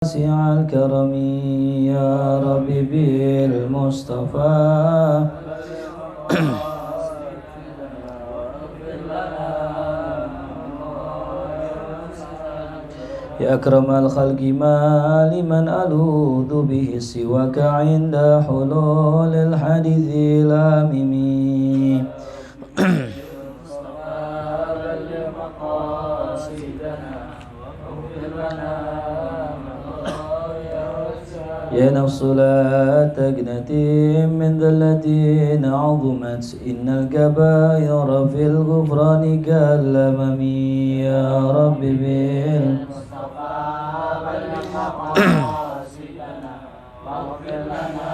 واسع الكرم يا رب بالمصطفى يا أكرم الخلق ما لمن ألوذ به سواك عند حلول الحديث الآمم يا نفس لا تقنتي من ذلة عظمت إن الكبائر في الغفران كالأمم يا رب بالمصطفى بلغ مقاصدنا واغفر لنا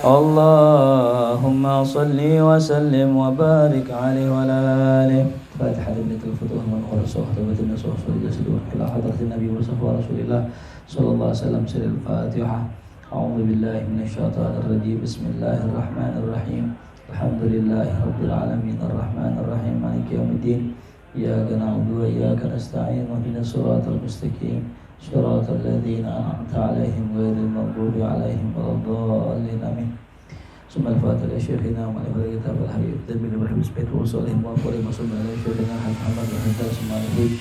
اللهم صل وسلم وبارك عليه وعلى آله. فاتحة ليلة الفتوح والقرآن وخاتمة النصوح والجسد إلى حضرة النبي وصحبه ورسول الله صلى الله عليه وسلم. سر الفاتحة. أعوذ بالله من الشيطان الرجيم. بسم الله الرحمن الرحيم. الحمد لله رب العالمين الرحمن الرحيم مالك يوم الدين إياك نعبد وإياك نستعين اهدنا الصراط المستقيم صراط الذين أنعمت عليهم غير المغضوب عليهم ولا الضالين آمين. ثم الفاتحة لشيخنا ومعرفة كتاب الحبيب تدبير بالحبس بيت وصالهم وأفضل ثم لشيخنا محمد الحجاج ثم الحبيب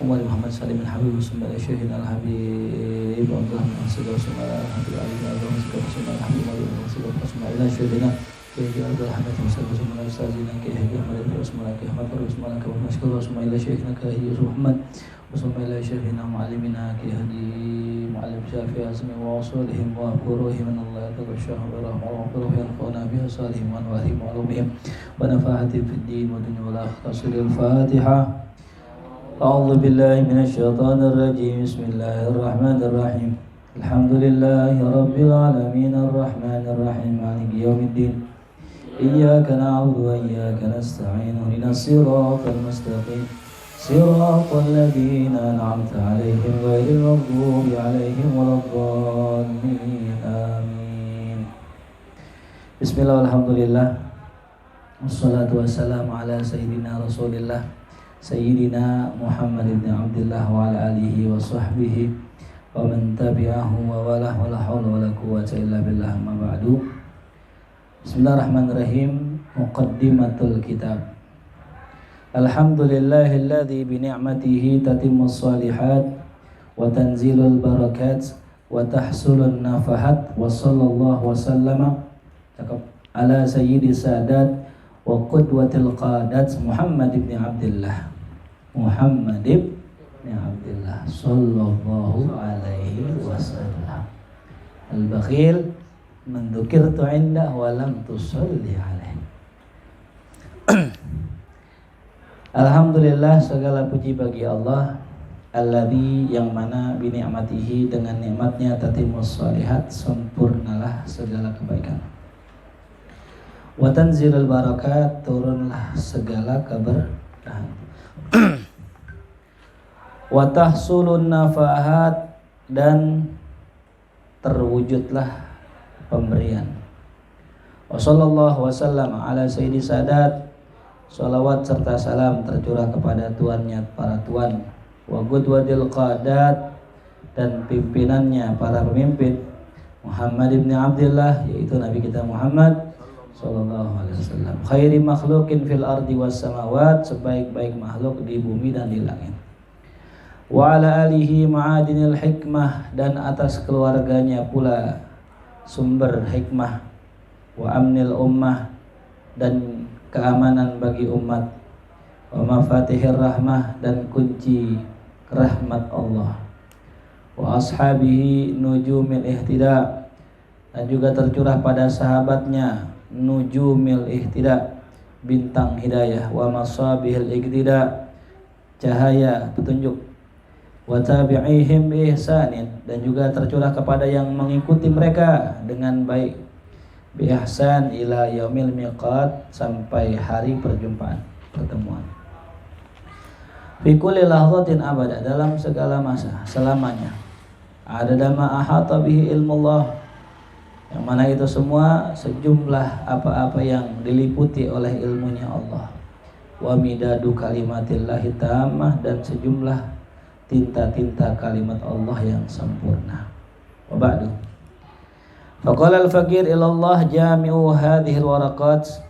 عمر محمد سالم الحبيب ثم لشيخنا الحبيب عبد الله بن مسعود ثم الحبيب علي بن أبي طالب ثم الحبيب علي بن مسعود ثم إلى شيخنا كي عبد الحميد مسعود ثم إلى أستاذنا كي أحمد ثم كي أحمد ثم لك ومشكور ثم إلى شيخنا كي يوسف محمد ثم إلى شيخنا معلمنا كي هدي معلم شافعي أسمي وأصولهم وأقروهم من الله يتغشاهم برحمه وأقروه ينفعنا بها صالحهم وأنوارهم وعلومهم ونفعتهم في الدين والدنيا والآخرة. الفاتحة. أعوذ بالله من الشيطان الرجيم. بسم الله الرحمن الرحيم. الحمد لله رب العالمين الرحمن الرحيم مالك يوم الدين إياك نعبد وإياك نستعين اهدنا الصراط المستقيم صراط الذين أنعمت عليهم غير المغضوب عليهم ولا الضالين آمين. بسم الله والحمد لله والصلاة والسلام على سيدنا رسول الله سيدنا محمد بن عبد الله وعلى آله وصحبه ومن تبعه ووله ولا حول ولا قوة إلا بالله ما بعد. Bismillahirrahmanirrahim. Muqaddimatul kitab. Alhamdulillahilladzi bi ni'matihi tatimmus shalihat wa tanzilul barakat wa tahsulun nafahat wa sallallahu wa sallama ala sayyidis sadat wa qudwatil qadat Muhammad ibn Abdullah sallallahu alaihi wasallam. Al-bakhil man dzukirtu indah wa lam tusalli alaihi. Alhamdulillah, segala puji bagi Allah alladzi yang mana bi ni'matihi dengan nikmatnya tatimmus shalihat sempurnalah segala kebaikan. Wa tanzilul barakat turunlah segala keberkahan. Wa tahsulun nafahat dan terwujudlah pemberian. Wa sallallahu wasallam ala sayyidi sadat. Salawat serta salam tercurah kepada tuannya para tuan. Wa qudwatil qadat dan pimpinannya para pemimpin Muhammad ibn Abdullah, yaitu Nabi kita Muhammad sallallahu alaihi wasallam. Khairi makhluqin fil ardi was samawat, sebaik-baik makhluk di bumi dan di langit. Wa ala alihi ma'adinil hikmah, dan atas keluarganya pula sumber hikmah. Wa amnil ummah, dan keamanan bagi umat. Wa mafatihir rahmah, dan kunci rahmat Allah. Wa ashabihi nujumil ihtida, dan juga tercurah pada sahabatnya nujumil ihtida, bintang hidayah. Wa masabihil iqtida, cahaya petunjuk. Wa tabi'ihim bi ihsanin, dan juga tercurah kepada yang mengikuti mereka dengan baik. Bi ihsan ila yaumil miqat, sampai hari perjumpaan pertemuan. Fi kulli lahzatin abada, dalam segala masa selamanya. Adada ma ahata bihi ilmullah, yang mana itu semua sejumlah apa-apa yang diliputi oleh ilmunya Allah. Wa midadu kalimatillahi tammah, dan sejumlah tinta-tinta kalimat Allah yang sempurna. Wa ba'du. Faqala al-faqir ila Allah jami'u hadhihi al-waraqat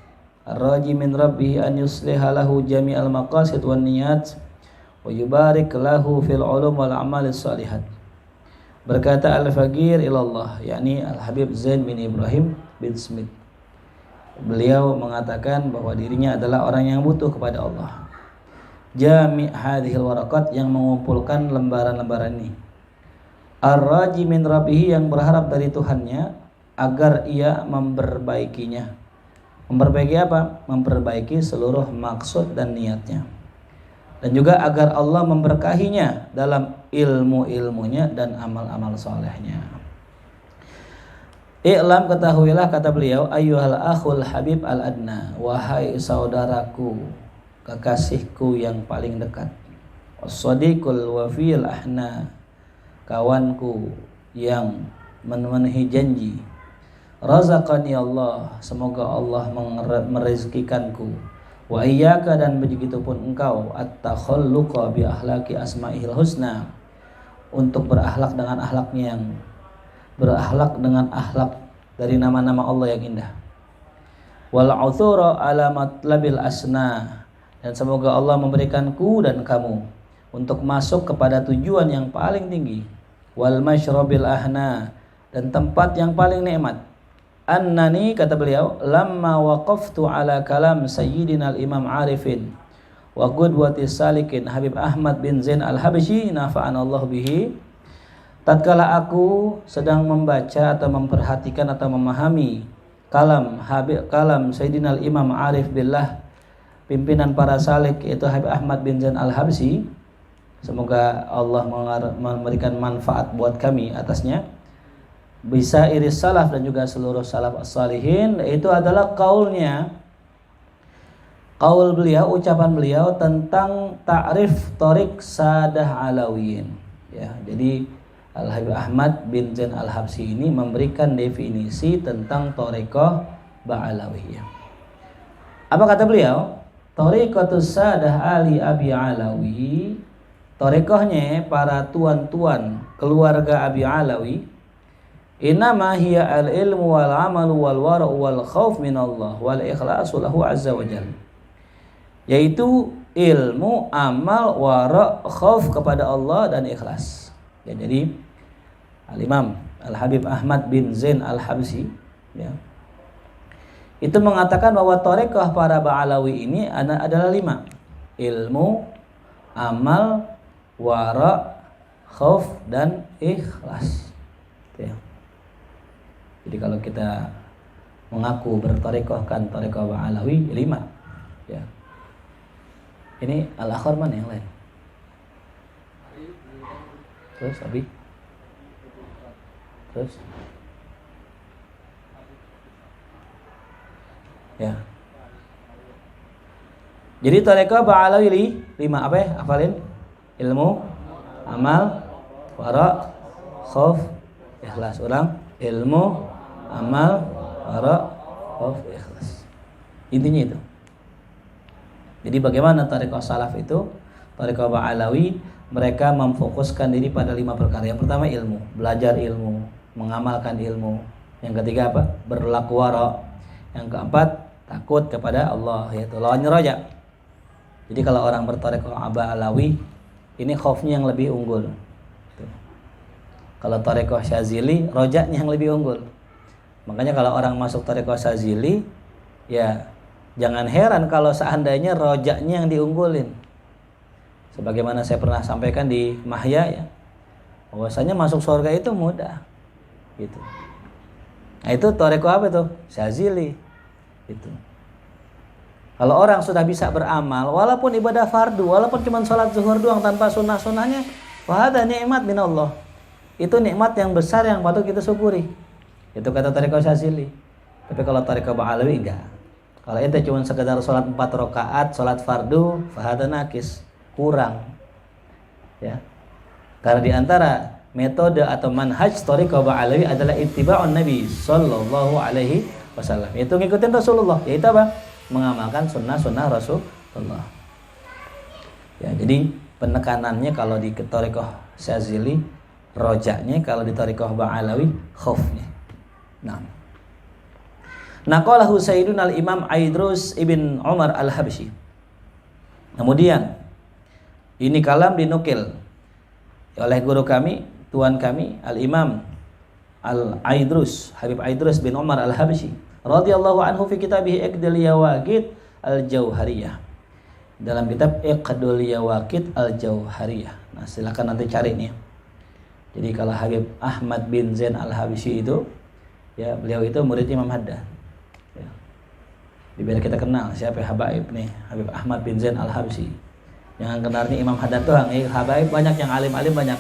ar-raji min rabbih an yusliha lahu jami'al maqasid wan niyat wa yubarik lahu fil ulum wal a'malis salihat. Berkata al-faqir ila Allah, yakni Al-Habib Zain bin Ibrahim bin Smith. Beliau mengatakan bahwa dirinya adalah orang yang butuh kepada Allah. Jami' hadhil waraqat, yang mengumpulkan lembaran-lembaran ini. Ar-raji min rabbih, yang berharap dari Tuhannya agar ia memperbaikinya. Memperbaiki apa? Memperbaiki seluruh maksud dan niatnya. Dan juga agar Allah memberkahinya dalam ilmu-ilmunya dan amal-amal solehnya. I'lam, ketahuilah, kata beliau, ayyuhal akhul habib al-adna, wahai saudaraku, kekasihku yang paling dekat, as-sadiqul wafiyul ahna, kawanku yang memenuhi janji, razaqani Allah, semoga Allah merezekikanku, wa iyyaka, dan begitupun engkau, at-takhalluqa bi akhlaqi asma'il husna, untuk berakhlak dengan akhlaknya yang berakhlak dengan akhlak dari nama-nama Allah yang indah. Wal uthura ala matlabil asna, dan semoga Allah memberikanku dan kamu untuk masuk kepada tujuan yang paling tinggi. Wal masyrabil ahna, dan tempat yang paling nikmat. Annani, kata beliau, lamma waqaftu ala kalam sayyidina al-imam arifin wa qudwati salikin Habib Ahmad bin Zain al-Habsyi nafa'ana Allah bihi. Tatkala aku sedang membaca atau memperhatikan atau memahami kalam sayyidina al-imam arif billah, pimpinan para salik, yaitu Habib Ahmad bin Zain al-Habsyi, semoga Allah memberikan manfaat buat kami atasnya, bisa iris salaf dan juga seluruh salaf as-salihin. Itu adalah kaul beliau, ucapan beliau tentang ta'rif Thariq Sadah Alawiyin, ya. Jadi Al-Habib Ahmad bin Zain al-Habsyi ini memberikan definisi tentang Thariqah Ba'alawiyah. Apa kata beliau? Thariqatus Sadah Ali Abi Alawi, thariqahnya para tuan-tuan keluarga Abi Alawi, innama hiya al-ilmu wal amalu wal wara'u wal khauf min Allah wal ikhlasu lahu azza wa jalla, yaitu ilmu, amal, wara', khauf kepada Allah dan ikhlas. Ya, jadi Al-Imam Al-Habib Ahmad bin Zain al-Habsyi, ya, itu mengatakan bahwa thariqah para Ba'alawi ini adalah 5: ilmu, amal, wara', khauf, dan ikhlas, ya. Jadi kalau kita mengaku berthariqahkan thariqah Ba'alawi, 5, ya. Ini al-akhar mana yang lain? Terus Abi? Terus? Ya. Jadi thariqah Ba'alawi 5 apa ya? Hafalin? Ilmu, amal, wara', khauf, ikhlas. Ulang. Ilmu, amal, wara', khauf, ikhlas. Intinya itu. Jadi bagaimana thariqah salaf itu? Thariqah Ba'alawi, mereka memfokuskan diri pada 5 perkara. Yang pertama ilmu, belajar ilmu, mengamalkan ilmu. Yang ketiga apa? Berlaku wara'. Yang keempat, takut kepada Allah, yaitu lawannya roja. Jadi kalau orang berthariqah Ba'alawi, ini khaufnya yang lebih unggul. Kalau thariqah Syazili, rojanya yang lebih unggul. Makanya kalau orang masuk thariqah Syazili, ya jangan heran kalau seandainya rojanya yang diunggulin. Sebagaimana saya pernah sampaikan di Mahya, ya, bahwasanya masuk surga itu mudah, gitu. Nah itu thariqah apa itu? Syazili. Itu. Kalau orang sudah bisa beramal, walaupun ibadah fardu, walaupun cuma sholat zuhur doang tanpa sunnah-sunnahnya, wahada nikmat min Allah. Itu nikmat yang besar yang patut kita syukuri. Itu kata thariqah Syazili. Tapi kalau thariqah Ba'alawi enggak. Kalau ente cuma sekedar sholat 4 rakaat, sholat fardu, fahada nakis, kurang. Ya. Karena di antara metode atau manhaj thariqah Ba'alawi adalah ittiba'un Nabi sallallahu alaihi wasallam. Itu ngikutin Rasulullah. Yaitu apa? Mengamalkan sunnah-sunnah Rasulullah. Ya, jadi penekanannya kalau di thariqah Syadzili rojaknya, kalau di thariqah Ba'alawi khaufnya. Nah, naqalahu Sayyidun al-Imam Aidrus ibn Umar al-Habsyi. Kemudian ini kalam dinukil oleh guru kami, tuan kami al-Imam Al-Aidrus, Habib Aidrus bin Umar al-Habsyi radhiyallahu anhu fi kitabih Iqdul Yawaqit al-Jauhariyah. Dalam kitab Iqdul Yawaqit al-Jauhariyah. Nah, silakan nanti cari nih. Jadi kalau Habib Ahmad bin Zain al-Habsyi itu, ya beliau itu murid Imam Haddad. Ya. Biar kita kenal siapa Habaib nih, Habib Ahmad bin Zain al-Habsyi. Jangan kenalnya Imam Haddad doang, Habaib banyak, yang alim-alim banyak.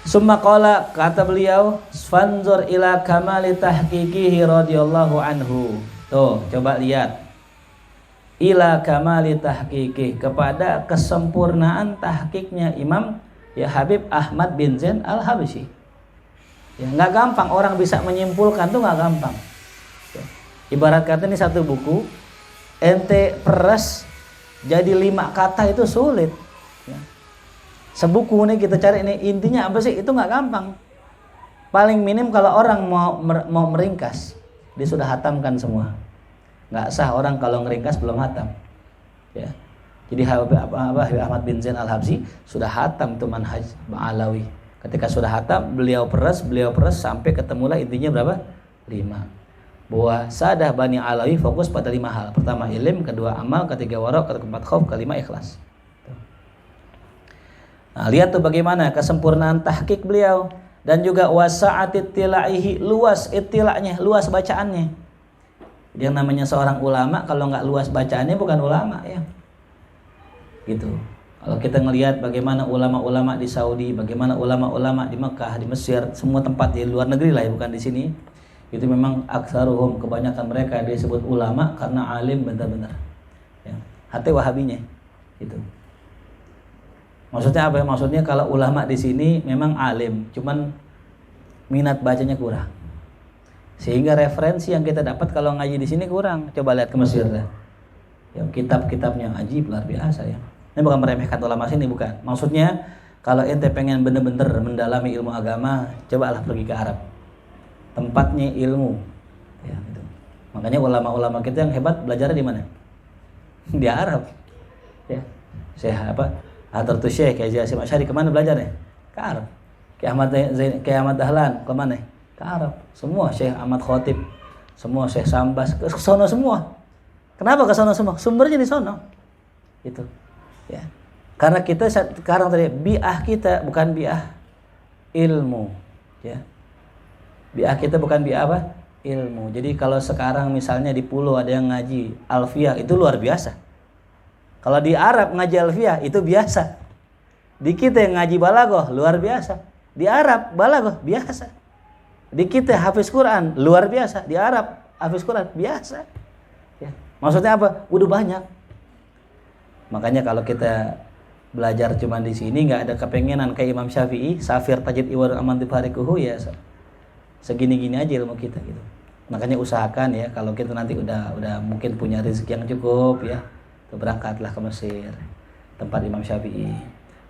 Summa qala, kata beliau, fanzur ila kamali tahqiqihi radhiyallahu anhu. Tuh, coba lihat. Ila kamali tahqiqih, kepada kesempurnaan tahqiqnya Imam ya Habib Ahmad bin Zain al-Habsyi. Ya, nggak gampang orang bisa menyimpulkan tuh, nggak gampang. Ya. Ibarat kata ini satu buku, ente peres jadi 5 kata itu sulit. Ya. Sebuku nih kita cari ini intinya apa sih, itu nggak gampang. Paling minim kalau orang mau meringkas, dia sudah hatamkan semua. Nggak sah orang kalau ngeringkas belum hatam. Ya. Jadi Habib Ahmad bin Zain al-Habsyi sudah hatam tuh manhaj Ba'alawi. Ketika sudah hatam, beliau peres sampai ketemulah intinya berapa? 5. Bahwa sadah Bani Alawi fokus pada 5 hal. Pertama ilim, kedua amal, ketiga wara', keempat khauf, kelima ikhlas. Nah, lihat tuh bagaimana kesempurnaan tahqiq beliau, dan juga wasa'atit tilaihi, luas ittila'nya, luas bacaannya. Yang namanya seorang ulama kalau nggak luas bacaannya bukan ulama ya. Gitu. Kalau kita ngelihat bagaimana ulama-ulama di Saudi, bagaimana ulama-ulama di Mekah, di Mesir, semua tempat di luar negeri lah ya, bukan di sini. Itu memang aktsaruhum, kebanyakan mereka disebut ulama karena alim benar-benar. Ya. Hati wahabinya. Gitu. Maksudnya apa ya? Maksudnya kalau ulama di sini memang alim, cuman minat bacanya kurang. Sehingga referensi yang kita dapat kalau ngaji di sini kurang. Coba lihat ke Mesir dah. Ya, kitab-kitabnya ajib luar biasa ya. Ini bukan meremehkan ulama sini, bukan. Maksudnya kalau ente pengen bener-bener mendalami ilmu agama, cobalah pergi ke Arab. Tempatnya ilmu. Ya, gitu. Makanya ulama-ulama kita yang hebat belajar di mana? Di Arab. Ya. Syekh apa? Hadratus Syekh Kiai Hasyim Asy'ari kemana belajarnya? Ke Arab. Kiai Ahmad Dahlan kemana? Ke Arab. Semua Syekh Ahmad Khotib, semua Syekh Sambas ke sono semua. Kenapa ke sono semua? Sumbernya di sono. Itu. Ya. Karena kita sekarang tadi bi'ah kita bukan bi'ah ilmu, ya. Bi'ah kita bukan bi'ah apa? Ilmu. Jadi kalau sekarang misalnya di pulau ada yang ngaji alfiyah, itu luar biasa. Kalau di Arab ngaji alfiyah itu biasa. Di kita yang ngaji balaghah luar biasa. Di Arab balaghah biasa. Di kita hafiz Quran luar biasa. Di Arab hafiz Quran biasa. Ya. Maksudnya apa? Udah banyak. Makanya kalau kita belajar cuma di sini nggak ada kepengenan kayak Imam Syafi'i, safir tajid iwar aman tifarikuhu, ya segini-gini aja ilmu kita gitu. Makanya usahakan ya kalau kita nanti udah mungkin punya rezeki yang cukup ya, berangkatlah ke Mesir, tempat Imam Syafi'i,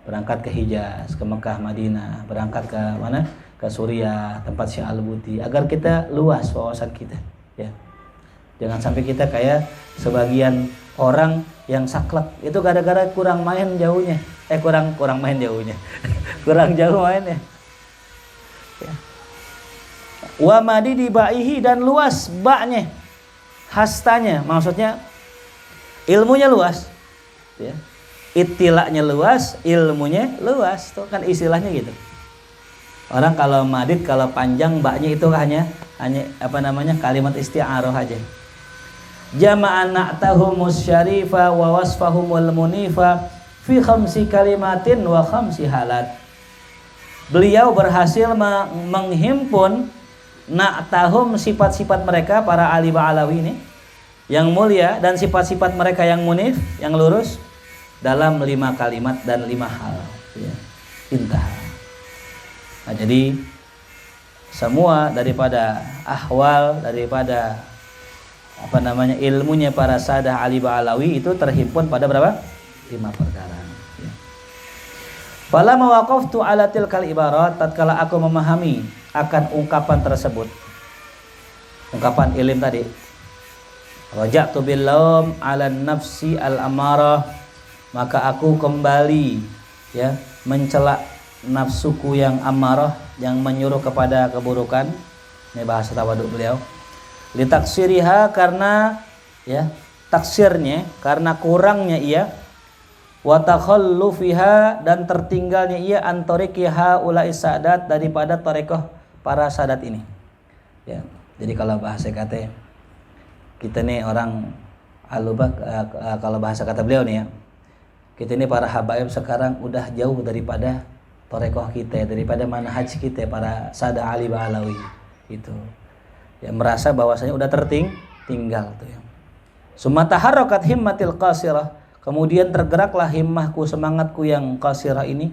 berangkat ke Hijaz, ke Mekah, Madinah, berangkat ke mana? Ke Suriah, tempat Syekh Al-Buti, agar kita luas wawasan kita ya. Jangan sampai kita kayak sebagian orang yang saklek itu gara-gara kurang main jauhnya. Kurang main jauhnya. Kurang jauh mainnya. Ya. Wa madidi ba'ihi, dan luas baknya. Hastanya, maksudnya ilmunya luas. Ya. Ittilaknya luas, ilmunya luas. Itu kan istilahnya gitu. Orang kalau madid, kalau panjang baknya itu hanya kalimat isti'arah aja. Jama'an na'tahumus syarifa wa wasfahumul munifa fi khamsi kalimatin wa khamsi halat. Beliau berhasil menghimpun na'tahum, sifat-sifat mereka para ahli Ba'alawi ini yang mulia, dan sifat-sifat mereka yang munif, yang lurus, dalam 5 kalimat dan 5 hal ya. Intah. Nah, jadi semua daripada ahwal, daripada ilmunya para sadah Ali Ba'alawi itu terhimpun pada berapa? 5 perkara. Ya. Fala mawaqaftu ala tilkal ibarat, tatkala aku memahami akan ungkapan tersebut, ungkapan ilim tadi, raja'tu bil laum ala nafsi al amarah, maka aku kembali ya mencela nafsuku yang amarah, yang menyuruh kepada keburukan. Ini bahasa tawaduk beliau. Litaksiriha, karena ya taksirnya, karena kurangnya ia, wa takhallufiha, dan tertinggalnya ia, antorikiha ulai sadat, daripada tarekoh para sadat ini. Ya, jadi kalau bahasa kata kita nih orang alubak, kalau bahasa kata beliau nih ya, kita ini para habaib sekarang udah jauh daripada tarekoh kita, daripada manhaj kita para sada ali ba'alawi itu. Ya, merasa bahwasanya udah tertinggal tuh ya. Summa taharrakat himmatil qasirah, kemudian tergeraklah himmahku, semangatku yang qasirah ini,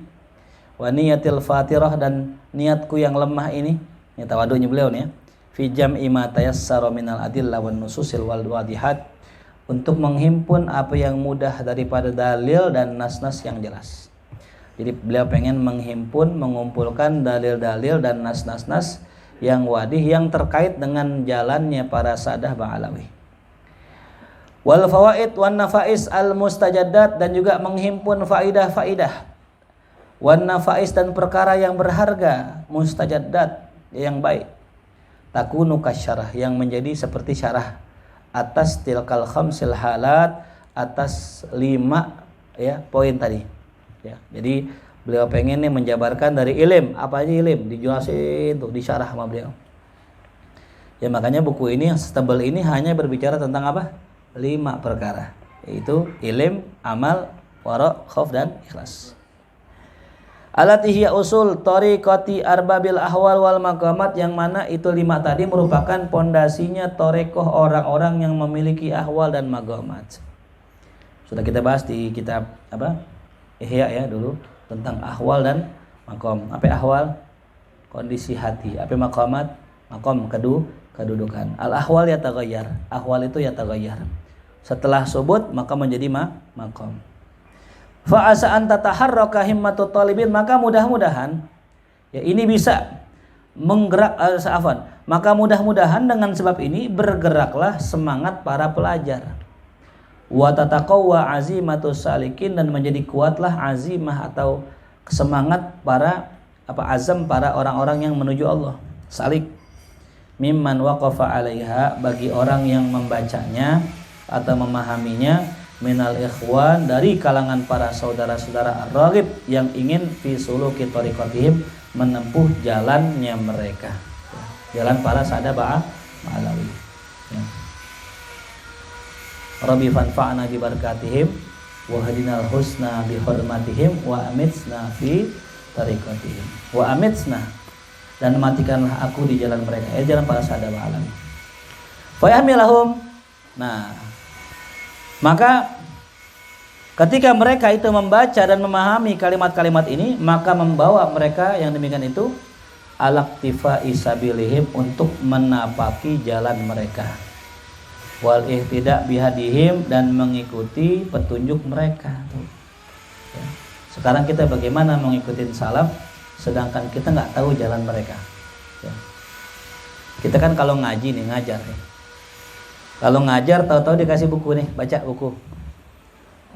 wa niyatil fatirah, dan niatku yang lemah ini. Ini tawadhunya beliau nih ya. Fi jam'i ma tayassara minal adillah wan nususil wal wadihat, untuk menghimpun apa yang mudah daripada dalil dan nas-nas yang jelas. Jadi beliau pengen menghimpun, mengumpulkan dalil-dalil dan nas-nas yang wadih, yang terkait dengan jalannya para sadah ba'alawi. Wal fawaid wan nafais al mustajaddat, dan juga menghimpun faidah-faidah, wan nafais, dan perkara yang berharga, mustajaddat yang baik, takunu kasyarah, yang menjadi seperti syarah atas tilkal khamsil halat, atas 5 ya poin tadi ya. Jadi beliau pengen nih menjabarkan dari ilim, apa aja ilim dijelasin tuh, disyarah sama beliau. Ya makanya buku ini yang setebal ini hanya berbicara tentang apa? 5 perkara, yaitu ilim, amal, wara', khauf, dan ikhlas. Alatihiya usul tariqati arbabil ahwal wal maqamat, yang mana itu 5 tadi merupakan pondasinya tarekoh orang-orang yang memiliki ahwal dan maqamat. Sudah kita bahas di kitab apa? Ihya ya dulu, tentang ahwal dan maqam. Apa ahwal? Kondisi hati. Apa maqamat? Maqam, kedudukan. Al ahwal yataghayyar. Ahwal itu yataghayyar. Setelah subut maka menjadi maqam. Fa asa an tataharraka himmatut talibin, maka mudah-mudahan ya ini bisa menggerak maka mudah-mudahan dengan sebab ini bergeraklah semangat para pelajar. Wa tataqawwa azimatus salikin, dan menjadi kuatlah azimah atau semangat para azam para orang-orang yang menuju Allah. Salik mimman waqafa 'alaiha, bagi orang yang membacanya atau memahaminya, minal ikhwan, dari kalangan para saudara-saudara ar-raghib yang ingin fi suluki tariqatihim, menempuh jalannya mereka, jalan para sada ba'alawi ya. Rabbi fanfa'na bi barakatihim wa hadinal husna bi hurmatihim wa amitsna fi tariqatihim wa amitsna, dan matikanlah aku di jalan mereka, jalan para sada ba'alawi. Fa yahmilahum. Nah, maka ketika mereka itu membaca dan memahami kalimat-kalimat ini, maka membawa mereka yang demikian itu alaktifa isabilihim, untuk menapaki jalan mereka, wal ihtidak bihadihim, dan mengikuti petunjuk mereka tuh. Ya. Sekarang kita bagaimana mengikuti salaf sedangkan kita nggak tahu jalan mereka ya. Kita kan kalau ngaji nih, ngajar ya. Kalau ngajar tahu-tahu dikasih buku nih, baca buku.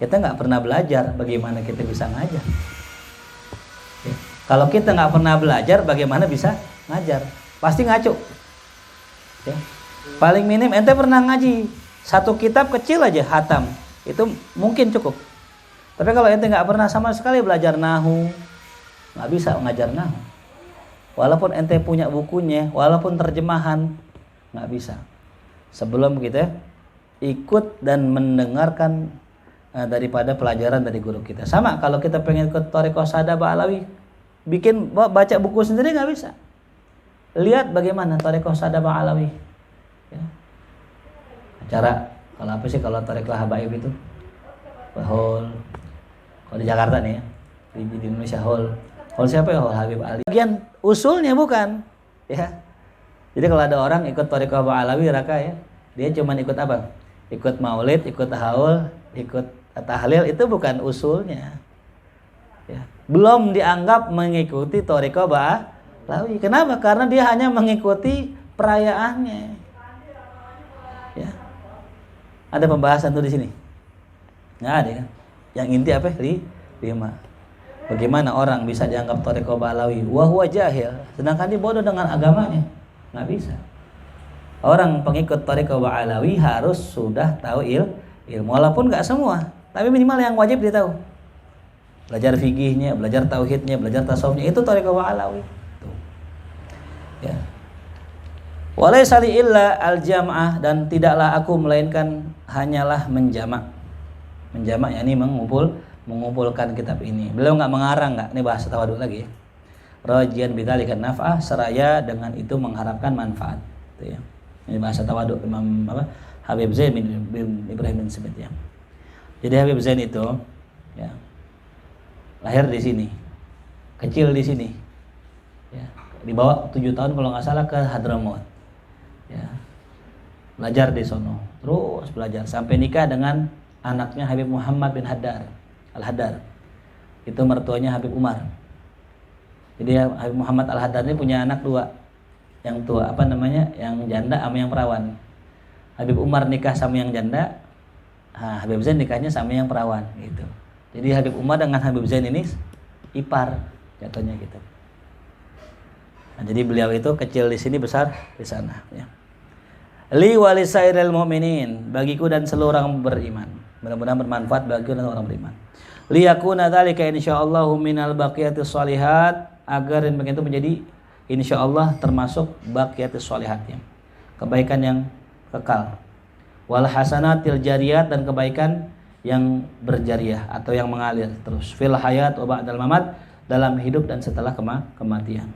Kita nggak pernah belajar, bagaimana kita bisa ngajar ya. Kalau kita nggak pernah belajar, bagaimana bisa ngajar? Pasti ngaco ya. Paling minim ente pernah ngaji 1 kitab kecil aja hatam, itu mungkin cukup. Tapi kalau ente nggak pernah sama sekali belajar nahu, nggak bisa ngajar nahu. Walaupun ente punya bukunya, walaupun terjemahan, nggak bisa. Sebelum kita ikut dan mendengarkan daripada pelajaran dari guru kita. Sama kalau kita pengen ikut Thariqah Sada Ba'alawi, bikin baca buku sendiri nggak bisa. Lihat bagaimana Thariqah Sada Ba'alawi ya. Acara kalau apa sih kalau Thariqah Habaib itu hall, kalau di Jakarta nih ya, di Indonesia hall siapa ya? Hall Habib Ali. Bagian usulnya bukan ya. Jadi kalau ada orang ikut Thariqah Ba'alawi raka ya, dia cuma ikut apa? Ikut maulid, ikut haul, ikut tahlil itu bukan usulnya. Ya. Belum dianggap mengikuti thariqah Ba'alawi. Kenapa? Karena dia hanya mengikuti perayaannya. Ya. Ada pembahasan tuh di sini? Nggak ada kan? Yang inti apa? 5. Bagaimana orang bisa dianggap thariqah Ba'alawi wa huwa jahil, sedangkan dia bodoh dengan agamanya? Nggak bisa. Orang pengikut thariqah Ba'alawi harus sudah tahu ilmu, walaupun nggak semua, tapi minimal yang wajib dia tahu. Belajar fikihnya, belajar tauhidnya, belajar tasawufnya, itu thariqah Ba'alawi. Ya. Walaysa li illa al-jam'ah, dan tidaklah aku melainkan hanyalah menjamak. Menjamak yakni mengumpulkan kitab ini. Beliau nggak mengarang, nggak. Ini bahasa tawadhu lagi. Rajian bidzalika naf'ah, seraya dengan itu mengharapkan manfaat. Itu ya. Ini bahasa tawadhu Imam Habib Zain bin Ibrahim bin Smith ya. Jadi Habib Zain itu ya lahir di sini, kecil di sini. Ya, dibawa 7 tahun kalau nggak salah ke Hadramaut. Ya. Belajar di sono, terus belajar sampai nikah dengan anaknya Habib Muhammad bin Haddar Al-Haddar. Itu mertuanya Habib Umar. Jadi Habib Muhammad Al-Haddar ini punya anak 2. Yang tua yang janda sama yang perawan. Habib Umar nikah sama yang janda, Habib Zain nikahnya sama yang perawan gitu. Jadi Habib Umar dengan Habib Zain ini ipar jatuhnya gitu. Nah, jadi beliau itu kecil di sini, besar di sana ya. Li walisairil mu'minin, bagiku dan seluruh orang beriman. Mudah-mudahan bermanfaat bagiku dan orang beriman. Li yakuna dzalika insyaallahu minal baqiyatis shalihat, agar yang begitu menjadi insyaallah termasuk baqiyatis shalihat ya. Kebaikan yang kekal. Wal hasanatil jariyat, dan kebaikan yang berjariah atau yang mengalir terus. Fil hayat wa ba'dal mamat, dalam hidup dan setelah kematian.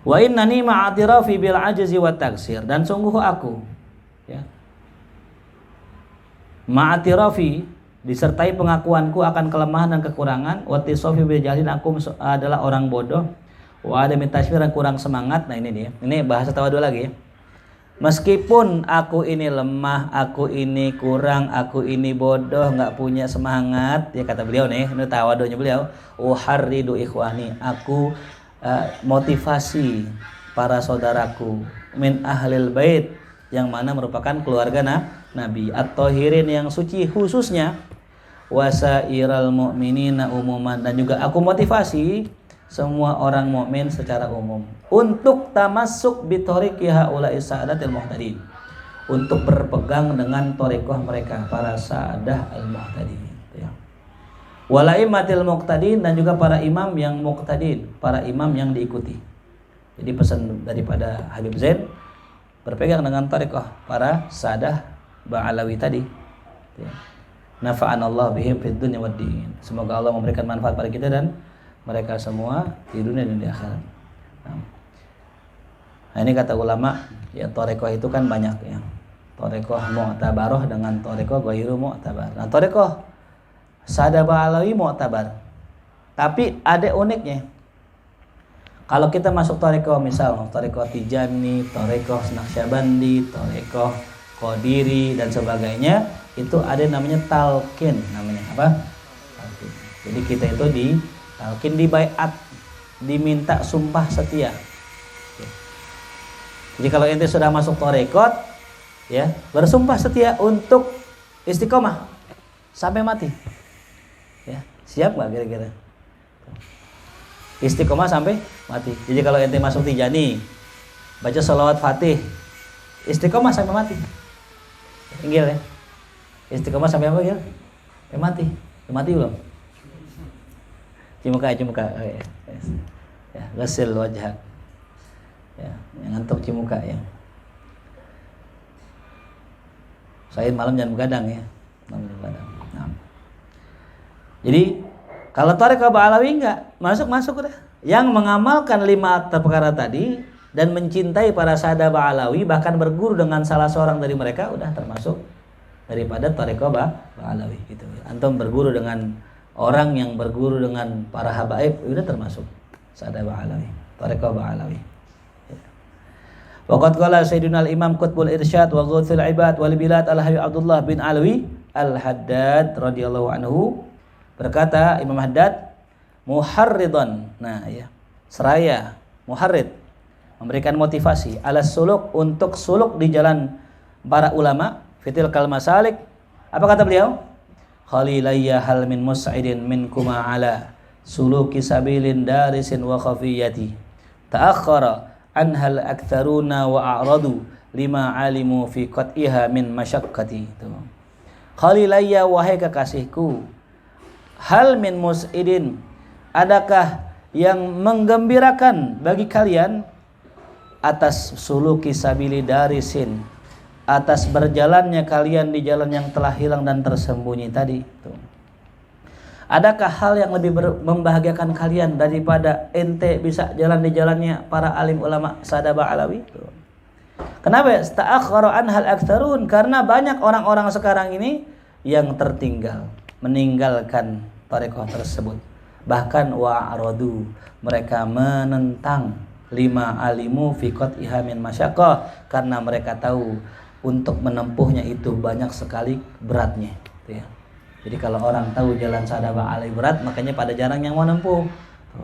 Wa innani ma'atirafi bil ajzi wat taksir, dan sungguh aku ya ma'atirafi disertai pengakuanku akan kelemahan dan kekurangan, wa tisofi bil jahlin, aku adalah orang bodoh, wa ada mitasfir, kurang semangat. Nah ini dia, ini bahasa tawadhu lagi ya. Meskipun aku ini lemah, aku ini kurang, aku ini bodoh, nggak punya semangat ya, kata beliau nih, ini tawadhunya beliau. Uharridu ikhwani, aku motivasi para saudaraku min ahlil bait, yang mana merupakan keluarga Nabi at-tahirin, yang suci khususnya, wasairal mu'minina umuman, dan juga aku motivasi semua orang mukmin secara umum untuk tamassuk bi thariqi haula'i sa'adatil muhtadin, untuk berpegang dengan thariqah mereka para sa'adah al-muhtadin ya. Walaimatil muqtadin, dan juga para imam yang muqtadin, para imam yang diikuti. Jadi pesan daripada Habib Zain, berpegang dengan thariqah para sa'adah Ba'alawi tadi ya. Nafa'anallahu bihim fid dunya wad din, semoga Allah memberikan manfaat pada kita dan mereka semua di dunia dan di akhirat. Nah, ini kata ulama ya, thariqah itu kan banyak ya. Thariqah mu'tabarah dengan thariqah ghairu mu'tabar. Nah, thariqah Sa'adah Ba'alawi mu'tabar, tapi ada uniknya. Kalau kita masuk thariqah, misal thariqah Tijani, thariqah Naqsyabandi, thariqah Qadiri dan sebagainya, itu ada namanya talqin, namanya apa? Talqin. Jadi kita itu di talqin, di baiat, diminta sumpah setia. Jadi kalau ente sudah masuk thariqah ya, bersumpah setia untuk istiqomah sampai mati. Ya, siap nggak kira-kira? Istiqomah sampai mati. Jadi kalau ente masuk Tijani, baca sholawat Fatih, istiqomah sampai mati. Inggil ya. Istiqomah sampai apa ya? Sampai mati. Sampai mati belum? Cimuka. Oh, ya. Ya, ghasil wajhak. Ya, yang ngantuk cimuka ya. Saya malam jangan begadang ya. Malam jangan begadang. Nah. Jadi kalau thariqah Ba'alawi enggak, masuk udah. Yang mengamalkan 5 perkara tadi dan mencintai para sa'adah Ba'alawi, bahkan berguru dengan salah seorang dari mereka, udah termasuk daripada thariqah Ba'alawi gitu. Antum berguru dengan orang yang berguru dengan para habaib, udah termasuk sa'adah Ba'alawi, thariqah Ba'alawi. Waqad qala Sayyidina al-Imam Qutbul Irsyad wa Ghawthul Ibad wal Bilad Al-Habib Abdullah bin Alawi Al-Haddad radhiyallahu anhu berkata, Imam Haddad muharridan, nah ya, seraya muharrid, memberikan motivasi ala suluk, untuk suluk di jalan para ulama, fitil kal masalik. Apa kata beliau? Khalilayya hal min mus'idin minkuma ala suluki sabilin darisin wa khafiyati ta'akhkhara anhal aktharuna wa a'radu lima alimu fi qat'iha min masyaqqati. Khalilayya, wahai kekasihku, hal min mus'idin, adakah yang menggembirakan bagi kalian atas suluki sabili darisin, atas berjalannya kalian di jalan yang telah hilang dan tersembunyi tadi. Adakah hal yang lebih membahagiakan kalian daripada ente bisa jalan di jalannya para alim ulama Sadaba Alawi? Kenapa? Ta'akhkhara anhal aktsarun, karena banyak orang-orang sekarang ini yang tertinggal, meninggalkan tarekat tersebut. Bahkan wa'aradu, mereka menentang lima alimu fi qat'iha min masyaqqah, karena mereka tahu untuk menempuhnya itu banyak sekali beratnya, gitu ya. Jadi kalau orang tahu jalan Sadaba Alawi berat, makanya pada jarang yang mau menempuh.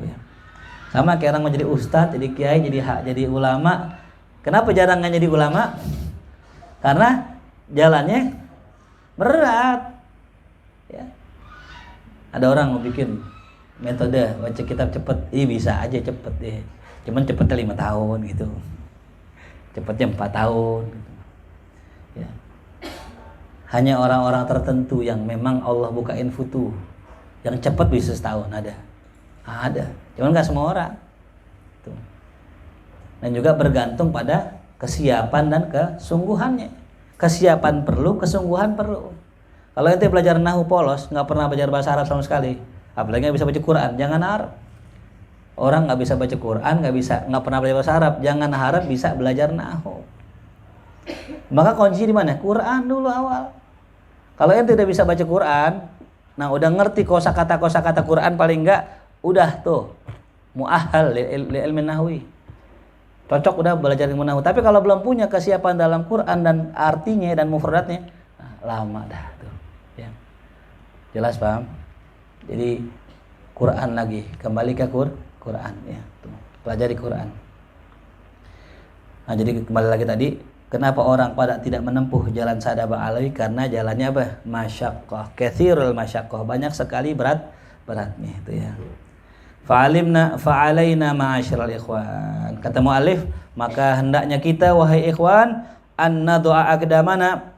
Ya. Sama kayak orang mau jadi ustadz, jadi kiai, jadi ulama. Kenapa jarang nggak jadi ulama? Karena jalannya berat. Ya. Ada orang mau bikin metode baca kitab cepet, bisa aja cepet deh. Cuman cepetnya 5 tahun gitu, cepetnya 4 tahun. Gitu. Ya. Hanya orang-orang tertentu yang memang Allah bukain futuh, yang cepat bisa setahun ada, cuman nggak semua orang. Tuh. Dan juga bergantung pada kesiapan dan kesungguhannya. Kesiapan perlu, kesungguhan perlu. Kalau ente belajar nahwu polos, nggak pernah belajar bahasa Arab sama sekali, apalagi nggak bisa baca Quran, jangan harap. Orang nggak bisa baca Quran, nggak pernah belajar bahasa Arab, jangan harap bisa belajar nahwu. Maka kunci di mana? Quran dulu awal. Kalau ente tidak bisa baca Quran, nah udah ngerti kosakata Quran paling enggak, udah tuh muahhal li ilmi nahwi. Cocok udah belajar ilmu nahwu. Tapi kalau belum punya kesiapan dalam Quran dan artinya dan mufradatnya, nah, lama dah tuh. Ya. Jelas paham? Jadi Quran lagi, kembali ke Quran ya, tuh. Pelajari Quran. Nah, jadi kembali lagi tadi, kenapa orang pada tidak menempuh jalan Sadaba Alawi? Karena jalannya apa? Masyaqqah, katsirul masyaqqah, banyak sekali beratnya itu ya. Fa'alaina ma'asyiral ikhwan. Kata muallif, maka hendaknya kita wahai ikhwan an nad'a aqdamana,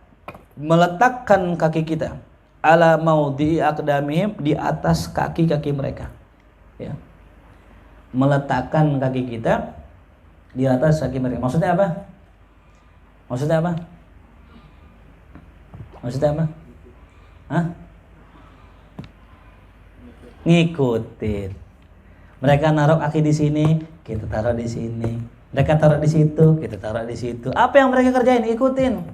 meletakkan kaki kita ala maudhi aqdamihim, di atas kaki-kaki mereka. Ya. Meletakkan kaki kita di atas kaki mereka. Maksudnya apa? Maksudnya apa? Hah? Ngikutin. Mereka naruh kaki di sini, kita taruh di sini. Mereka taruh di situ, kita taruh di situ. Apa yang mereka kerjain? Ikutin.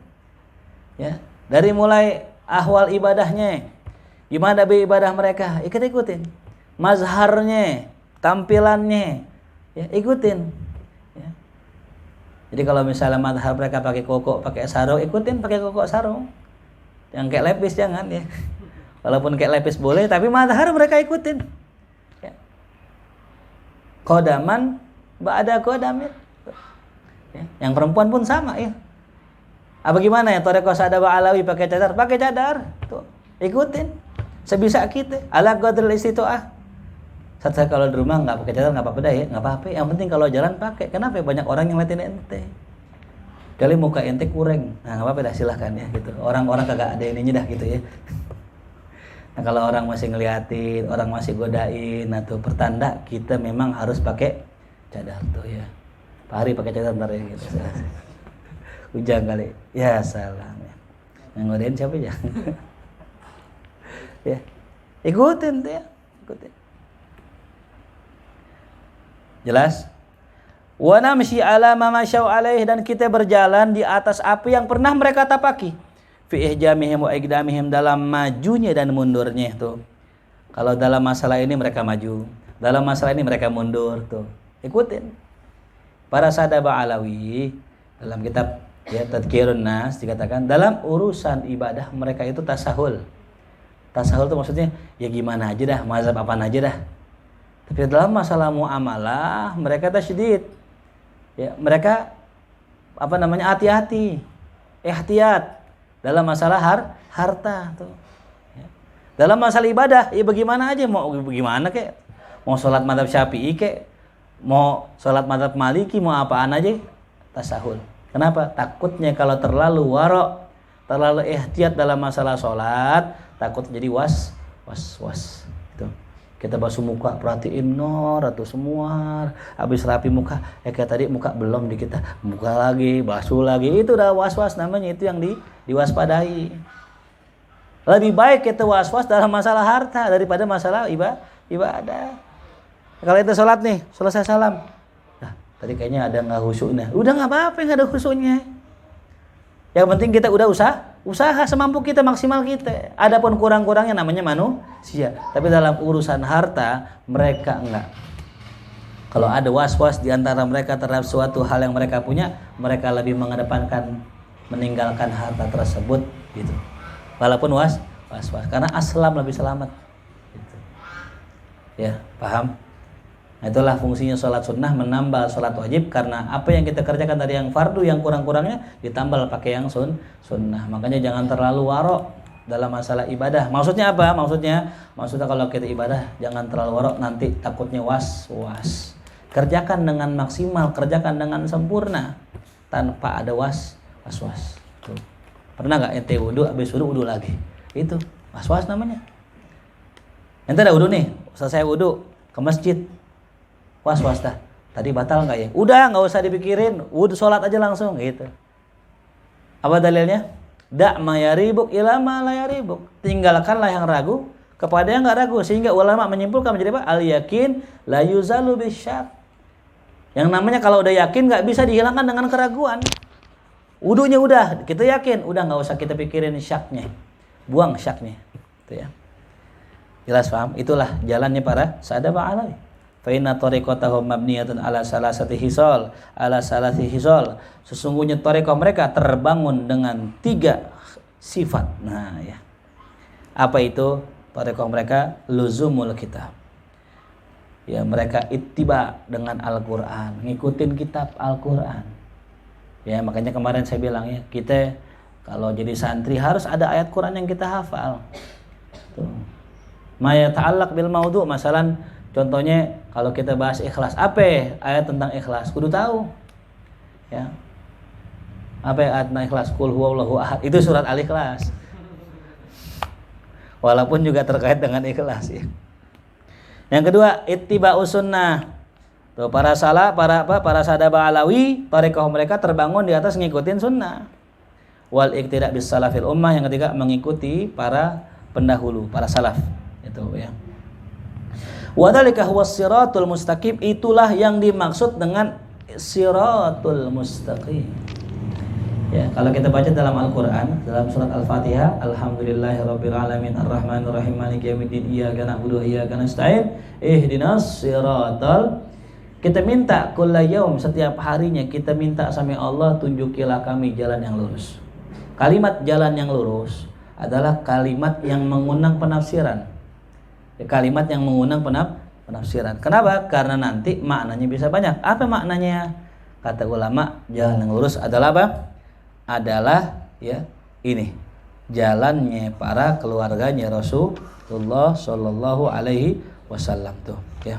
Ya, dari mulai ahwal ibadahnya, gimana ibadah mereka, ikutin. Mazharnya, tampilannya, ya ikutin. Ya. Jadi kalau misalnya mazhar mereka pakai koko, pakai sarung, ikutin pakai koko sarung. Yang kayak lepis jangan ya. Walaupun kayak lepis boleh, tapi mazhar mereka ikutin. Ya. Qodaman ba'da qodamin. Ya. Yang perempuan pun sama ya. Apa gimana ya? Thariqah Sadaba Alawi pakai cadar. Tuh, ikutin. Sebisa kita. Ala qadril istita'ah. Saya kalau di rumah nggak pakai cadar nggak apa-apa dah ya, nggak apa-apa. Yang penting kalau jalan pakai. Kenapa? Banyak orang yang ngeliatin ente. Kali muka ente kurang, nah nggak apa-apa dah, silahkan ya gitu. Orang-orang kagak ada ininya dah gitu ya. Nah kalau orang masih ngeliatin, orang masih godain, nah tuh pertanda kita memang harus pakai cadar tuh ya. Pak Hari pakai cadar ntar ya gitu. Ujang kali, ya salam ya. Yang godain siapa ya? Ya, ikutin tuh ya, ikutin. Jelas? Wa namshi ala ma masyau alaih, dan kita berjalan di atas apa yang pernah mereka tapaki. Fi ihjamihim wa iqdamihim, dalam majunya dan mundurnya tuh. Kalau dalam masalah ini mereka maju, dalam masalah ini mereka mundur tuh. Ikutin. Para Sadaba Alawi dalam kitab Ya, tadhkirun nas dikatakan dalam urusan ibadah mereka itu tasahul. Tasahul itu maksudnya ya gimana aja dah, mazhab apaan aja dah. Tapi dalam masalah muamalah mereka tasydid. Ya, mereka hati-hati. Ihtiyat dalam masalah harta tuh. Ya. Dalam masalah ibadah ya bagaimana aja, mau bagaimana kek. Mau sholat madzhab Syafi'i kek, mau sholat madzhab Maliki, mau apaan aja tasahul. Kenapa? Takutnya kalau terlalu warok, terlalu ihtiyat dalam masalah sholat, takut jadi was. Gitu. Kita basuh muka, perhatiin atau semua, habis rapi muka, kayak tadi muka belum di kita, muka lagi, basuh lagi, itu udah was namanya, itu yang diwaspadai. Lebih baik kita was dalam masalah harta daripada masalah ibadah. Kalau itu sholat nih, selesai salam. Tadi kayaknya ada nggak khusyuknya. Udah nggak apa-apa, nggak ada khusyuknya. Yang penting kita udah usaha semampu kita, maksimal kita. Adapun kurang-kurangnya namanya manusia. Tapi dalam urusan harta mereka enggak. Kalau ada was-was di antara mereka terhadap suatu hal yang mereka punya, mereka lebih mengedepankan meninggalkan harta tersebut gitu. Walaupun was-was karena aslam lebih selamat. Gitu. Ya, paham? Itulah fungsinya sholat sunnah menambal sholat wajib, karena apa yang kita kerjakan tadi yang fardu yang kurang-kurangnya ditambal pakai yang sunnah. Makanya jangan terlalu warok dalam masalah ibadah. Maksudnya apa? Maksudnya kalau kita ibadah jangan terlalu warok, nanti takutnya was. Kerjakan dengan maksimal, kerjakan dengan sempurna tanpa ada was. Tuh. Pernah nggak ente wudu, habis wudu lagi? Itu was namanya. Ente ada wudu nih, selesai wudu ke masjid. Was dah. Tadi batal nggak ya? Udah, nggak usah dipikirin. Wudu sholat aja langsung gitu. Apa dalilnya? Da' ma yaribuk ila ma la yaribuk. Tinggalkanlah yang ragu kepada yang nggak ragu. Sehingga ulama menyimpulkan menjadi apa? Al yakin la yuzalu bisyak. Yang namanya kalau udah yakin nggak bisa dihilangkan dengan keraguan. Wudunya udah, kita yakin. Udah, nggak usah kita pikirin syaknya. Buang syaknya. Itu ya. Jelas paham? Itulah jalannya para sahabat alawi. Fa inna tariqatahum mabniyatun ala salasati hisal. Sesungguhnya tariqah mereka terbangun dengan 3 sifat. Nah, ya. Apa itu tariqah mereka? Luzumul kitab. Ya, mereka ittiba dengan Al-Qur'an, ngikutin kitab Al-Qur'an. Ya, makanya kemarin saya bilang ya, kita kalau jadi santri harus ada ayat Qur'an yang kita hafal. Tuh. Ma yata'allaq bil maudhu', masalan contohnya kalau kita bahas ikhlas, apa ayat tentang ikhlas? Kudu tahu. Ya. Apa ayat tentang ikhlas? Qul huwallahu ahad. Itu surat Al-Ikhlas. Walaupun juga terkait dengan ikhlas ya. Yang kedua, ittiba'us sunnah. Tuh, para sadaba alawi, tarekat mereka terbangun di atas ngikutin sunnah. Wal iqtida' bis salafil ummah, yang ketiga mengikuti para pendahulu, para salaf. Itu ya. Wadzalika huwas siratul mustaqim, itulah yang dimaksud dengan siratul mustaqim. Ya, kalau kita baca dalam Al-Qur'an, dalam surat Al-Fatihah, alhamdulillahirabbil alamin arrahmanir rahim maliki yaumiddin iyyaka na'budu wa iyyaka nasta'in ihdinas siratal. Kita minta kullayaum, setiap harinya kita minta sama Allah, tunjukilah kami jalan yang lurus. Kalimat jalan yang lurus adalah kalimat yang mengundang penafsiran. Kalimat yang mengundang penafsiran. Kenapa? Karena nanti maknanya bisa banyak. Apa maknanya? Kata ulama, jalan yang lurus adalah apa? Adalah ya ini jalannya para keluarganya Rasulullah Shallallahu Alaihi Wasallam tuh ya.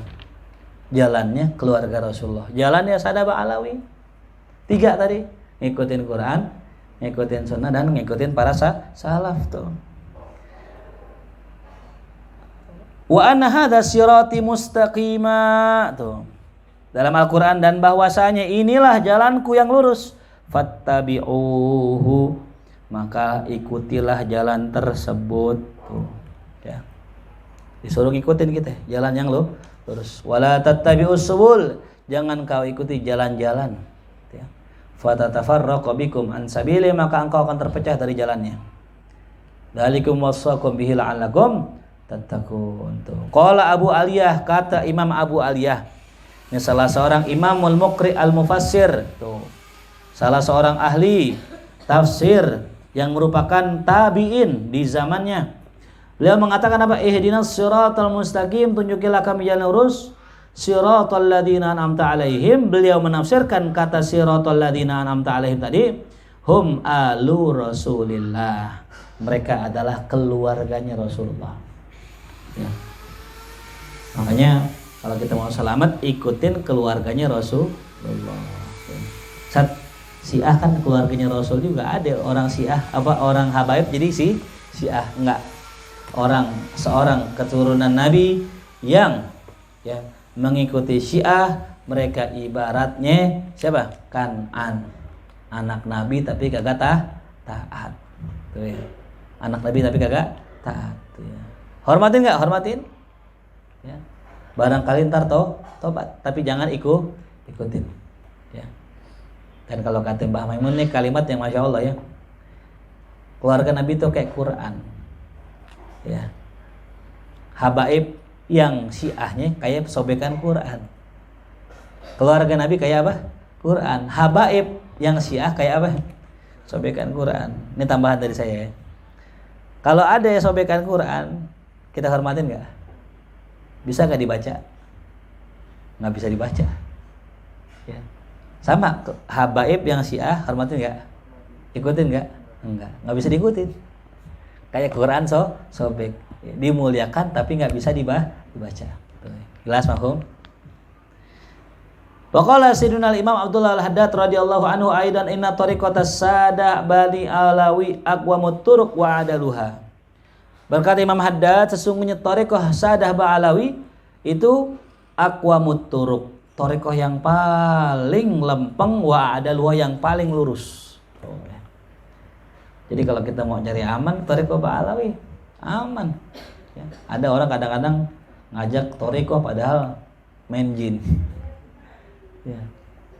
Jalannya keluarga Rasulullah. Jalannya sadaba alawi. 3 tadi, ngikutin Quran, ngikutin sunnah, dan ngikutin para salaf tuh. Wa anna hadza sirati mustaqima tuh. Dalam Al-Qur'an, dan bahwasanya inilah jalanku yang lurus. Fattabi'uhu, maka ikutilah jalan tersebut tuh. Ya. Disuruh ngikutin kita jalan yang lurus. Wala tattabi'us subul, jangan kau ikuti jalan-jalan. Ya. Fatatafarraqu bikum an sabili, maka engkau akan terpecah dari jalannya. Dzalikum wasaqum bihi la'allakum tattaqun. Qala Abu Aliyah, kata Imam Abu Aliyah, ini salah seorang Imamul Muqri al-Mufassir tuh. salah seorang ahli tafsir yang merupakan tabi'in di zamannya. Beliau mengatakan apa? Ihdinas siratal mustaqim, tunjukilah kami jalan lurus, siratal ladzina an'amta alaihim. Beliau menafsirkan kata siratal ladzina an'amta alaihim tadi, hum alu Rasulillah. Mereka adalah keluarganya Rasulullah. Ya. Makanya kalau kita mau selamat, ikutin keluarganya Rasulullah. Saat Syiah kan keluarganya Rasul juga ada. Orang Syiah orang Habaib jadi Syiah enggak. Seorang keturunan Nabi yang ya mengikuti Syiah, mereka ibaratnya siapa? Kan'an, anak Nabi tapi kagak taat. Tuh ya. Anak Nabi tapi kagak taat. Tuh ya. Hormatin nggak? Hormatin. Ya. Barangkali ntar tobat, tapi jangan ikutin. Ya. Dan kalau kata Mbah Maimun nih kalimat yang masya Allah ya. Keluarga Nabi itu kayak Quran. Ya. Habaib yang Syiahnya kayak sobekan Quran. Keluarga Nabi kayak apa? Quran. Habaib yang Syiah kayak apa? Sobekan Quran. Ini tambahan dari saya ya. Kalau ada yang sobekan Quran, kita hormatin nggak? Bisa nggak dibaca? Nggak bisa dibaca. Ya. Sama habaib yang Syiah, hormatin nggak? Ikutin nggak? Nggak bisa diikutin. Kayak Quran sobek, dimuliakan tapi nggak bisa dibaca. Jelas mafhum? Waqala Sayyidina Imam Abdullah Al-Haddad radhiyallahu anhu aidan inna tariqatas sada bani alawi aqwamut turuq wa adaluha. Berkata Imam Haddad, sesungguhnya tariqah sadah ba'alawi itu aqwamut turuq, tariqah yang paling lempeng, wa adaluha yang paling lurus. Jadi kalau kita mau cari aman, tariqah ba'alawi aman. Ya. Ada orang kadang-kadang ngajak tariqah padahal main jin. Ya.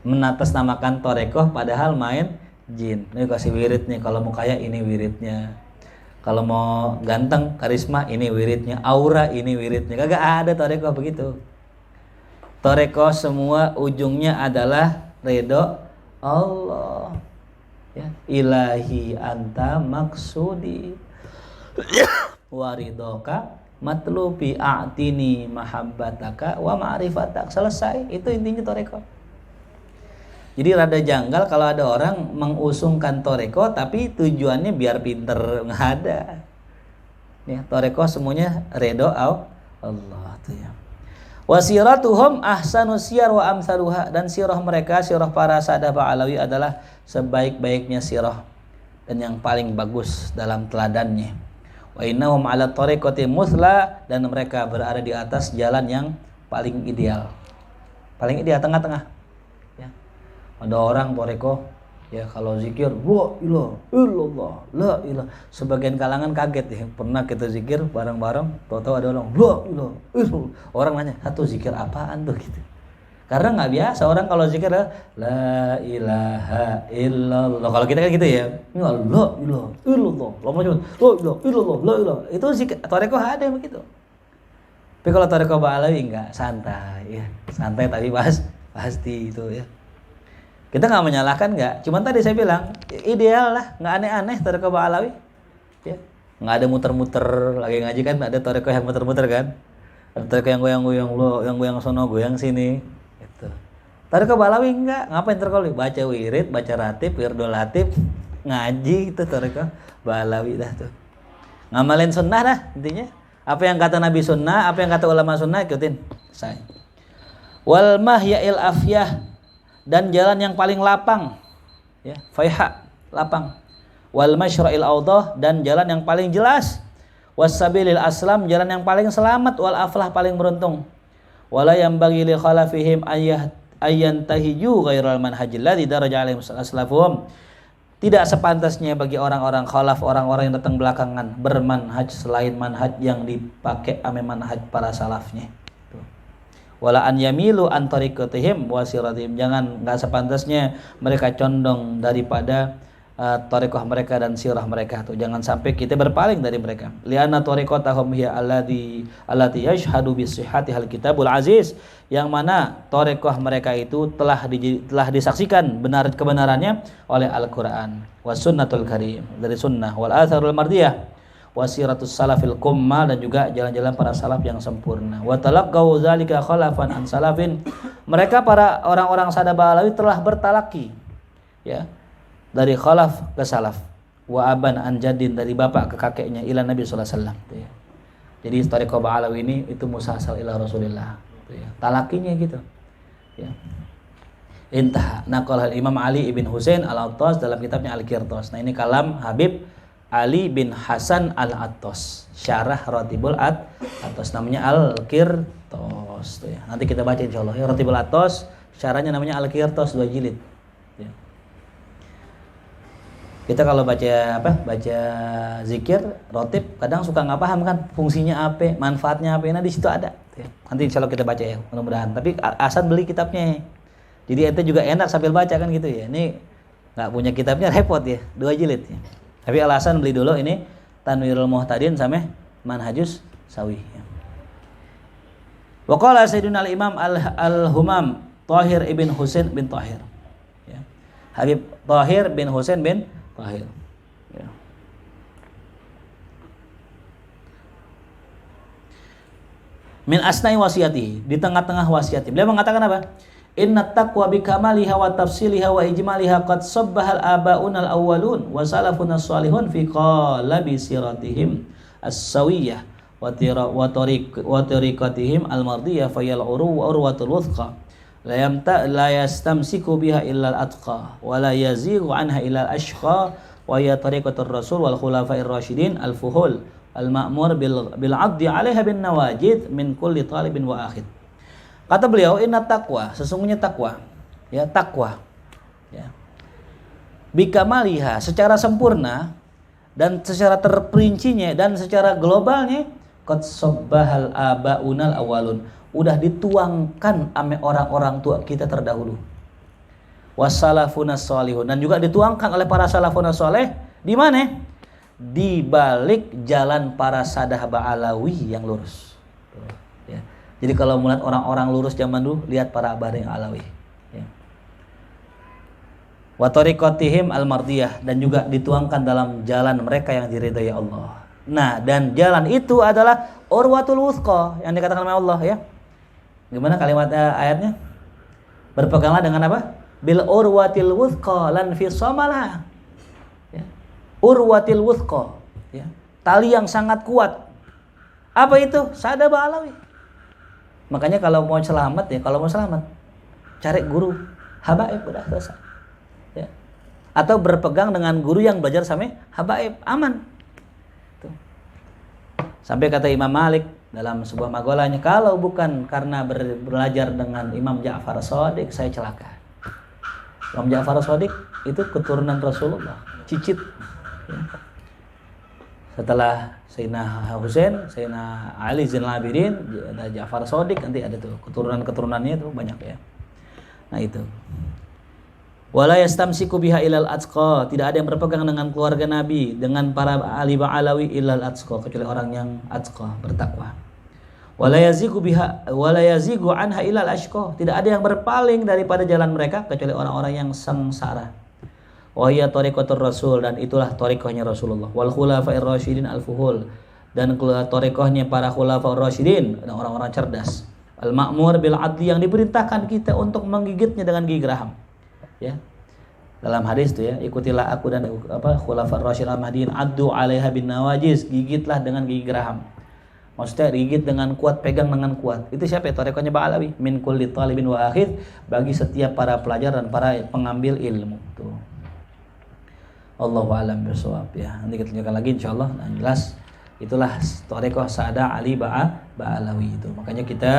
Menatasnamakan tariqah padahal main jin. Ini kasih wirid nih, kalau mau kaya ini wiridnya. Kalau mau ganteng, karisma ini wiridnya, aura ini wiridnya. Kagak ada tariqah begitu. Tariqah semua ujungnya adalah ridho Allah. Ya, ilahi anta maksudi waridoka matlubi a'tini mahabbataka wa ma'rifatak. Selesai, itu intinya tariqah. Jadi rada janggal kalau ada orang mengusungkan tariqah tapi tujuannya biar pinter, nggak ada. Ya, tariqah semuanya ridho Allah tuh ya. Wasiratuhum ahsanu siyar wa amsaluha, dan sirah mereka, sirah para sadah ba'alawi adalah sebaik-baiknya sirah dan yang paling bagus dalam teladannya. Wa innahum ala tariqati musla, dan mereka berada di atas jalan yang paling ideal. Paling ideal tengah-tengah. Ya. Ada orang tariqah ya kalau zikir la ilaha illallah, la ilaha. Sebagian kalangan kaget ya, pernah kita zikir bareng-bareng, tahu-tahu ada orang la ilaha illallah. Orang nanya, "Satu zikir apaan tuh?" gitu. Karena nggak biasa orang kalau zikir la ilaha illallah. Kalau kita kan gitu ya. Ini la ilaha illallah. Lama cuma la ilaha illallah, la ilaha. Itu zikir tariqah ada yang begitu. Tapi kalau tariqah ba'alawi enggak, santai ya. Santai tapi pasti itu ya. Kita nggak menyalahkan nggak. Cuman tadi saya bilang ideal lah, nggak aneh-aneh tariqah ba'alawi. Ya. Nggak ada muter-muter lagi ngaji kan, ada tariqah yang muter-muter kan. Ada tariqah yang goyang-goyang lo, yang goyang sono, goyang sini. Tariqah ba'alawi enggak, ngapain tariqah? Baca wirid, baca ratib, wirdul latib, ngaji itu tariqah ba'alawi dah tuh. Ngamalin sunnah dah intinya. Apa yang kata Nabi sunnah, apa yang kata ulama sunnah ikutin. Saya. Wal mahya'il afyah, dan jalan yang paling lapang. Ya, faiha, lapang. Wal masyra'il awdah, dan jalan yang paling jelas. Wassabilil aslam, jalan yang paling selamat. Wal aflah, paling beruntung. Wala yambaghi li khalafihim ayyantahiju ghairal manhajil ladzi daraja alaihim aslafuhum. Tidak sepantasnya bagi orang-orang khalaf, orang-orang yang datang belakangan, bermanhaj selain manhaj yang dipakai ame manhaj para salafnya. Wala an yamilu an tariqatihim wa siratihim, jangan enggak sepantasnya mereka condong daripada tarekat mereka dan sirah mereka tuh. Jangan sampai kita berpaling dari mereka. Lianna tariqatahum hiya allati yashhadu bi sihhatihal kitabul aziz, yang mana tarekat mereka itu telah disaksikan kebenarannya oleh Al-Qur'an was sunnatul karim, dari sunnah, wal atharul mardiyah wasiratus salafil kummal, dan juga jalan-jalan para salaf yang sempurna. Wa talaqqau zalika khalafan an salafin, mereka para orang-orang sada Ba'alawi telah bertalaki ya dari khalaf ke salaf, wa aban an jaddin, dari bapak ke kakeknya, ila Nabi sallallahu alaihi wasallam ya. Jadi tarekat Ba'alawi ini itu musalsal ila Rasulillah ya. Talakinya gitu ya. Intah naqal Imam Ali ibn Husain Al-Attas dalam kitabnya Al-Qirtas. Nah, ini kalam Habib Ali bin Hasan Al-Attas, syarah Ratibul Attas, namanya Al-Qirtas ya. Nanti kita baca insyaallah ya, Ratibul Attas, syarahnya namanya Al-Qirtas 2 jilid ya. Kita kalau baca zikir ratib kadang suka nggak paham kan fungsinya apa, manfaatnya apa. Nah, di situ ada ya. Nanti insyaallah kita baca ya, mudah-mudahan. Tapi asal beli kitabnya, jadi ente juga enak sambil baca kan gitu ya. Ini nggak punya kitabnya repot ya, 2 jilid ya. Tapi alasan beli dulu ini Tanwirul Muhtadin sama Manhajus Sawih ya. Wa qala Sayyiduna al-Imam al-Humam Tahir ibn Husain bin Tahir ya. Habib Tahir bin Husain bin Tahir ya. Min asna'i wasiyati, di tengah-tengah wasiatnya beliau mengatakan apa? Inna taqwa bi kamaliha wa tafsiliha wa ijmaliha qad sabbahal aba'unal awwalun wa salafunas salihun fi qalabi siratihim as-sawiyah wa tariqatihim al-mardiyah fayal urwatul wuthqa la yastamsiku biha illa al-atqa wa la yazighu anha illa al-ashqa wa ya tariqatur rasul wal khulafa'ir rasyidin al-fuhul al-ma'mur bil 'addi 'alaiha bin nawajid min kulli talibin wa akhid. Kata beliau, inna taqwa, sesungguhnya takwa ya, takwa ya, bikamaliha, secara sempurna dan secara terperincinya dan secara globalnya, qad sabbahal abaunal awalun, udah dituangkan ame orang-orang tua kita terdahulu, wasalafunas sholihun, dan juga dituangkan oleh para salafunas sholeh. Di mana? Di balik jalan para sadah Ba'alawi yang lurus ya. Jadi kalau melihat orang-orang lurus zaman dulu, lihat para abadi Alawi ya. Wa tariqatihim al-mardiyah, dan juga dituangkan dalam jalan mereka yang diridhai Allah. Nah, dan jalan itu adalah urwatul wuthqa yang dikatakan oleh Allah ya. Gimana kalimat ayatnya? Berpeganglah dengan apa? Bil urwatil wuthqa lan fisamalah ya. Urwatil wuthqa ya, tali yang sangat kuat. Apa itu? Sada Ba'alawi. Makanya kalau mau selamat cari guru habaib, udah selesai ya. Atau berpegang dengan guru yang belajar sama habaib, aman tuh. Sampai kata Imam Malik dalam sebuah magolanya, kalau bukan karena belajar dengan Imam Ja'far Shadiq saya celaka. Imam Ja'far Shadiq itu keturunan Rasulullah, cicit ya. Setelah Sayyidina Husain, Sayyidina Ali Zainal Abidin, ada Ja'far Shadiq, nanti ada tuh keturunan-keturunannya tuh banyak ya. Nah itu. Wala yastamsiku biha ilal atqa, tidak ada yang berpegang dengan keluarga Nabi, dengan para ahli Ba'alawi ilal atqa, kecuali orang yang atqa, bertakwa. Wala yazigu anha ilal ashqa, tidak ada yang berpaling daripada jalan mereka kecuali orang-orang yang sengsara. Wa hiya tariqatur rasul, dan itulah tariqahnya Rasulullah, wal khulafa'ir rasyidin al-fuhul, dan tariqahnya para khulafa'ir rasyidin, dan orang-orang cerdas, al-ma'mur bil 'adli, yang diperintahkan kita untuk menggigitnya dengan gigi geraham ya. Dalam hadis itu ya, ikutilah aku dan khulafa'ir rasyidin al-mahdiyyin, addu 'alaiha bin nawajiz, gigitlah dengan gigi geraham. Maksudnya gigit dengan kuat, pegang dengan kuat. Itu siapa ya? Tariqahnya Ba'alawi, min kulli talibin wa akhid, bagi setiap para pelajar dan para pengambil ilmu tuh. Allahu a'lam bishawab ya. Nanti kita lanjutkan lagi insyaallah. Nah, jelas itulah tariqah Sa'dah Ali Ba'alawi itu. Makanya kita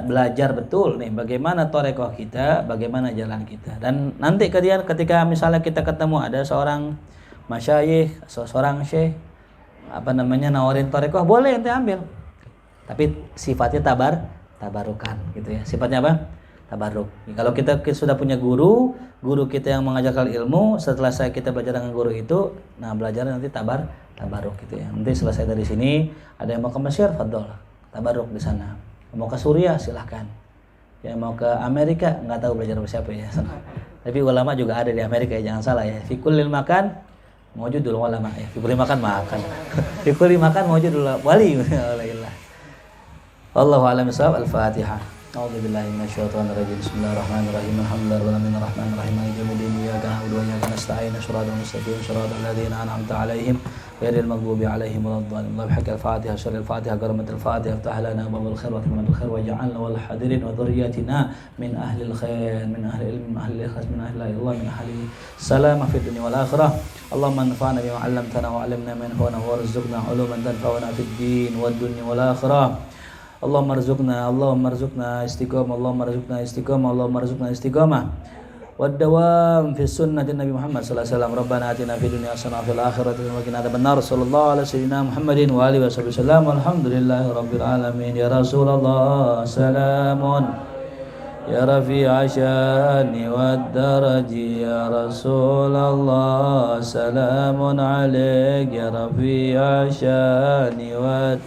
belajar betul nih bagaimana tariqah kita, bagaimana jalan kita. Dan nanti ketika misalnya kita ketemu ada seorang masyayikh, seorang syekh nawarin tariqah, boleh ente ambil. Tapi sifatnya tabarukan gitu ya. Sifatnya apa? tabarruk. Kalau kita sudah punya guru kita yang mengajarkan ilmu, setelah kita belajar dengan guru itu, nah belajar nanti tabarruk gitu ya. Nanti selesai dari sini, ada yang mau ke Mesir, fadol, tabarruk di sana. Mau ke Suriah, silahkan. Yang mau ke Amerika, nggak tahu belajar sama siapa ya. Tapi ulama juga ada di Amerika ya, jangan salah ya. Fikulil makan, mawjudul ulama ya. Fikulil makan. Fikulil makan, mawjudul wali. Allahu a'lam bishawab. Al-Fatihah. A'udzu billahi minasyaitonir rajim. Bismillahirrahmanirrahim. Alhamdulillahirabbil alamin arrahmanir rahim maliki yaumiddin. Iyyaka na'budu wa iyyaka nasta'in. Shiratal mustaqim shiratal ladzina an'amta 'alaihim ghairil maghdubi 'alaihim waladdallin. Allahumma haqqil Fatihah syaril Fatihah karamatil Fatihah iftah lana babal khair wa tamamul khair waj'alna wal hadirin wa dhurriyyatina min ahlil khair min ahli ilmi min ahli ikhlas min ahli la ilaha min ahli salamah fid dunya wal akhirah. Allahumma anfa'na bima 'allamtana wa 'allimna minhu warzuqna 'uluman tanfa'una fid din wad dunya wal akhirah. Allahumma arzuqna istiqamah, Allahumma arzuqna istiqamah, Allahumma arzuqna istiqamah. Wad-dawam fi sunnati Nabi Muhammad sallallahu alaihi wasallam. Rabbana atina fid dunya hasanah wa fil akhirati hasanah wa qina adzabannar. Sallallahu alaihi sayyidina Muhammadin wa alihi wasallam. Alhamdulillahirabbil alamin. Ya Rasulullah, salamun ya rafi'a syani wad daraji. Ya Rasulullah, salamun alaik ya rafi'a syani wad.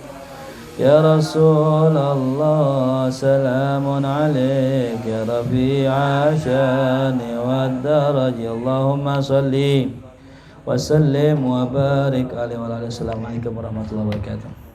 Ya Rasulullah, salamun alaik ya rafi'a syani wad daraji. Allahumma salli wa sallim wa barik alaihi wa alihi. Assalamualaikum warahmatullahi wabarakatuh.